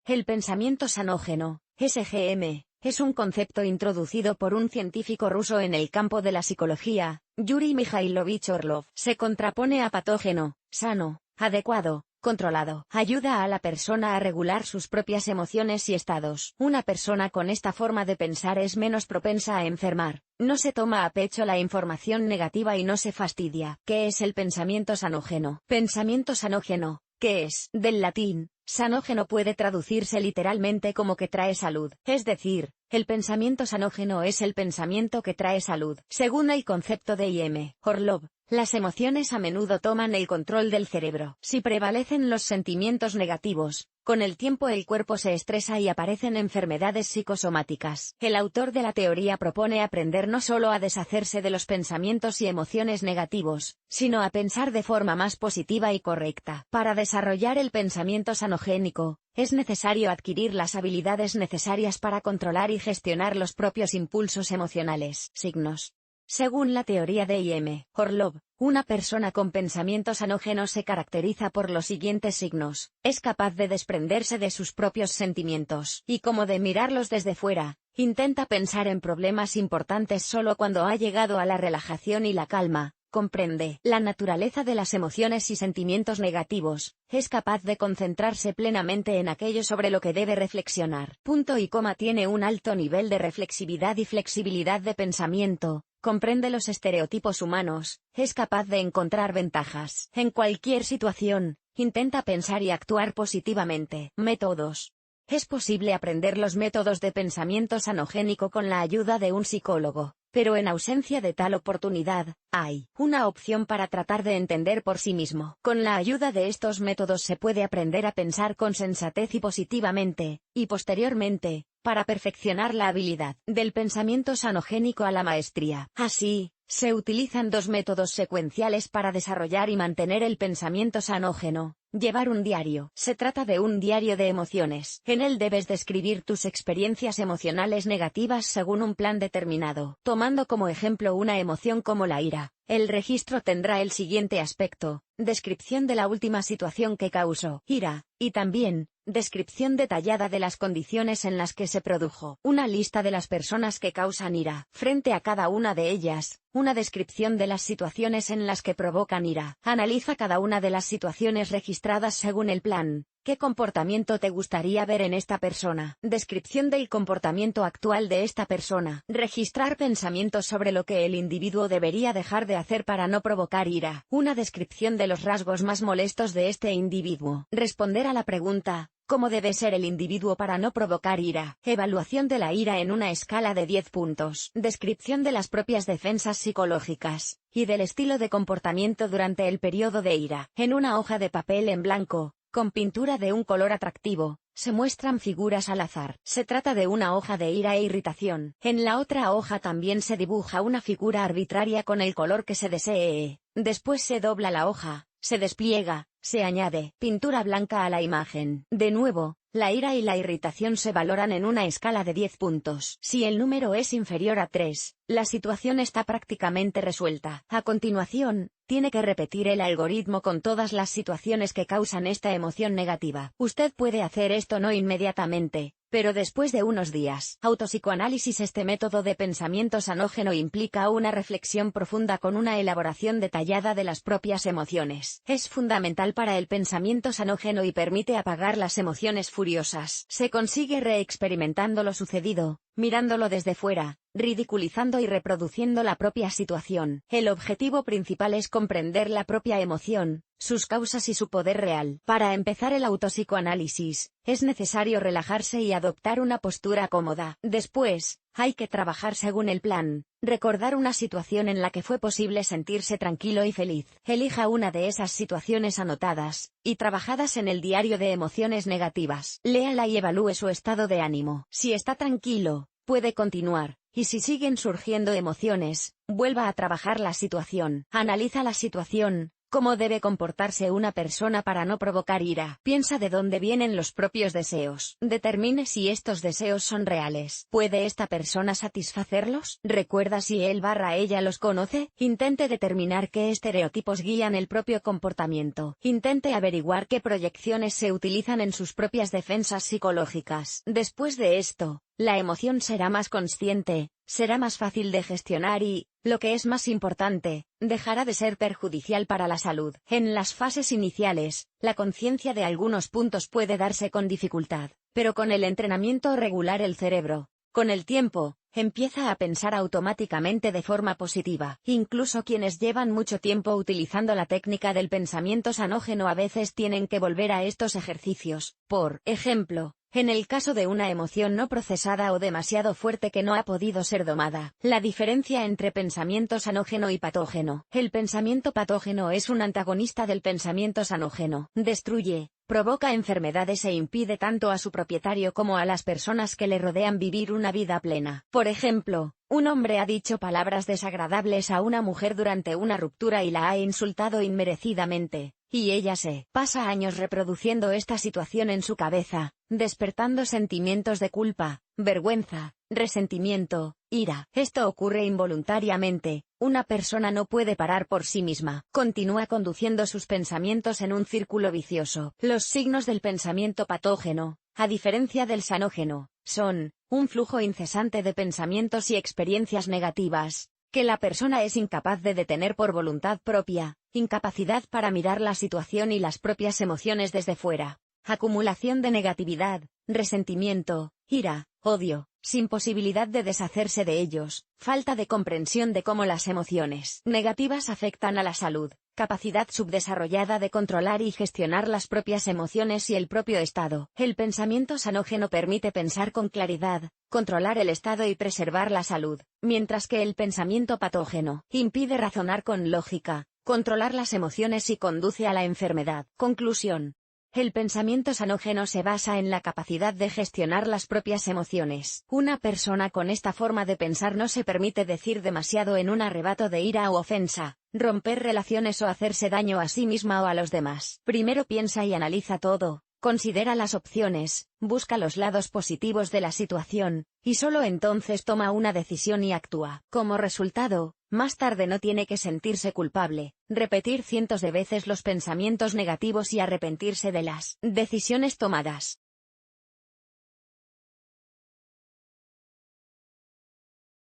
El pensamiento sanógeno, SGM, es un concepto introducido por un científico ruso en el campo de la psicología, Yuri Mikhailovich Orlov. Se contrapone a patógeno, sano, adecuado, controlado. Ayuda a la persona a regular sus propias emociones y estados. Una persona con esta forma de pensar es menos propensa a enfermar, no se toma a pecho la información negativa y no se fastidia. ¿Qué es el pensamiento sanógeno? Pensamiento sanógeno, ¿qué es? Del latín, sanógeno puede traducirse literalmente como que trae salud, es decir, el pensamiento sanógeno es el pensamiento que trae salud. Según el concepto de I.M. Orlov, las emociones a menudo toman el control del cerebro. Si prevalecen los sentimientos negativos, con el tiempo el cuerpo se estresa y aparecen enfermedades psicosomáticas. El autor de la teoría propone aprender no solo a deshacerse de los pensamientos y emociones negativos, sino a pensar de forma más positiva y correcta. Para desarrollar el pensamiento sanogénico, es necesario adquirir las habilidades necesarias para controlar y gestionar los propios impulsos emocionales. Signos. Según la teoría de I.M. Orlov, una persona con pensamiento sanógeno se caracteriza por los siguientes signos: es capaz de desprenderse de sus propios sentimientos y como de mirarlos desde fuera, intenta pensar en problemas importantes solo cuando ha llegado a la relajación y la calma. Comprende la naturaleza de las emociones y sentimientos negativos, es capaz de concentrarse plenamente en aquello sobre lo que debe reflexionar. Punto y coma. Tiene un alto nivel de reflexividad y flexibilidad de pensamiento, comprende los estereotipos humanos, es capaz de encontrar ventajas en cualquier situación, intenta pensar y actuar positivamente. Métodos. Es posible aprender los métodos de pensamiento sanogénico con la ayuda de un psicólogo, pero en ausencia de tal oportunidad, hay una opción para tratar de entender por sí mismo. Con la ayuda de estos métodos se puede aprender a pensar con sensatez y positivamente, y posteriormente, para perfeccionar la habilidad del pensamiento sanogénico a la maestría. Así, se utilizan dos métodos secuenciales para desarrollar y mantener el pensamiento sanógeno. Llevar un diario. Se trata de un diario de emociones. En él debes describir tus experiencias emocionales negativas según un plan determinado. Tomando como ejemplo una emoción como la ira, el registro tendrá el siguiente aspecto: descripción de la última situación que causó ira, y también, descripción detallada de las condiciones en las que se produjo. Una lista de las personas que causan ira. Frente a cada una de ellas, una descripción de las situaciones en las que provocan ira. Analiza cada una de las situaciones registradas según el plan. ¿Qué comportamiento te gustaría ver en esta persona? Descripción del comportamiento actual de esta persona. Registrar pensamientos sobre lo que el individuo debería dejar de hacer para no provocar ira. Una descripción de los rasgos más molestos de este individuo. Responder a la pregunta: ¿cómo debe ser el individuo para no provocar ira? Evaluación de la ira en una escala de 10 puntos. Descripción de las propias defensas psicológicas, y del estilo de comportamiento durante el periodo de ira. En una hoja de papel en blanco, con pintura de un color atractivo, se muestran figuras al azar. Se trata de una hoja de ira e irritación. En la otra hoja también se dibuja una figura arbitraria con el color que se desee. Después se dobla la hoja, se despliega, se añade pintura blanca a la imagen. De nuevo, la ira y la irritación se valoran en una escala de 10 puntos. Si el número es inferior a 3, la situación está prácticamente resuelta. A continuación, tiene que repetir el algoritmo con todas las situaciones que causan esta emoción negativa. Usted puede hacer esto no inmediatamente, pero después de unos días. Autopsicoanálisis. Este método de pensamiento sanógeno implica una reflexión profunda con una elaboración detallada de las propias emociones. Es fundamental para el pensamiento sanógeno y permite apagar las emociones furiosas. Se consigue reexperimentando lo sucedido, mirándolo desde fuera, ridiculizando y reproduciendo la propia situación. El objetivo principal es comprender la propia emoción, sus causas y su poder real. Para empezar el autopsicoanálisis, es necesario relajarse y adoptar una postura cómoda. Después, hay que trabajar según el plan, recordar una situación en la que fue posible sentirse tranquilo y feliz. Elija una de esas situaciones anotadas y trabajadas en el diario de emociones negativas. Léala y evalúe su estado de ánimo. Si está tranquilo, puede continuar, y si siguen surgiendo emociones, vuelva a trabajar la situación. Analiza la situación, ¿Cómo debe comportarse una persona para no provocar ira? Piensa de dónde vienen los propios deseos. Determine si estos deseos son reales. ¿Puede esta persona satisfacerlos? ¿Recuerda si él/ella los conoce? Intente determinar qué estereotipos guían el propio comportamiento. Intente averiguar qué proyecciones se utilizan en sus propias defensas psicológicas. Después de esto, la emoción será más consciente, será más fácil de gestionar y, lo que es más importante, dejará de ser perjudicial para la salud. En las fases iniciales, la conciencia de algunos puntos puede darse con dificultad, pero con el entrenamiento regular el cerebro, con el tiempo, empieza a pensar automáticamente de forma positiva. Incluso quienes llevan mucho tiempo utilizando la técnica del pensamiento sanógeno a veces tienen que volver a estos ejercicios. Por ejemplo, en el caso de una emoción no procesada o demasiado fuerte que no ha podido ser domada. La diferencia entre pensamiento sanógeno y patógeno. El pensamiento patógeno es un antagonista del pensamiento sanógeno. Destruye, provoca enfermedades e impide tanto a su propietario como a las personas que le rodean vivir una vida plena. Por ejemplo, un hombre ha dicho palabras desagradables a una mujer durante una ruptura y la ha insultado inmerecidamente, y ella se pasa años reproduciendo esta situación en su cabeza, despertando sentimientos de culpa, vergüenza, resentimiento, ira. Esto ocurre involuntariamente. Una persona no puede parar por sí misma. Continúa conduciendo sus pensamientos en un círculo vicioso. Los signos del pensamiento patógeno, a diferencia del sanógeno, son un flujo incesante de pensamientos y experiencias negativas, que la persona es incapaz de detener por voluntad propia, incapacidad para mirar la situación y las propias emociones desde fuera, acumulación de negatividad, resentimiento, ira, odio, sin posibilidad de deshacerse de ellos, falta de comprensión de cómo las emociones negativas afectan a la salud, capacidad subdesarrollada de controlar y gestionar las propias emociones y el propio estado. El pensamiento sanógeno permite pensar con claridad, controlar el estado y preservar la salud, mientras que el pensamiento patógeno impide razonar con lógica, controlar las emociones y conduce a la enfermedad. Conclusión. El pensamiento sanógeno se basa en la capacidad de gestionar las propias emociones. Una persona con esta forma de pensar no se permite decir demasiado en un arrebato de ira o ofensa, romper relaciones o hacerse daño a sí misma o a los demás. Primero piensa y analiza todo, considera las opciones, busca los lados positivos de la situación, y solo entonces toma una decisión y actúa. Como resultado, más tarde no tiene que sentirse culpable, repetir cientos de veces los pensamientos negativos y arrepentirse de las decisiones tomadas.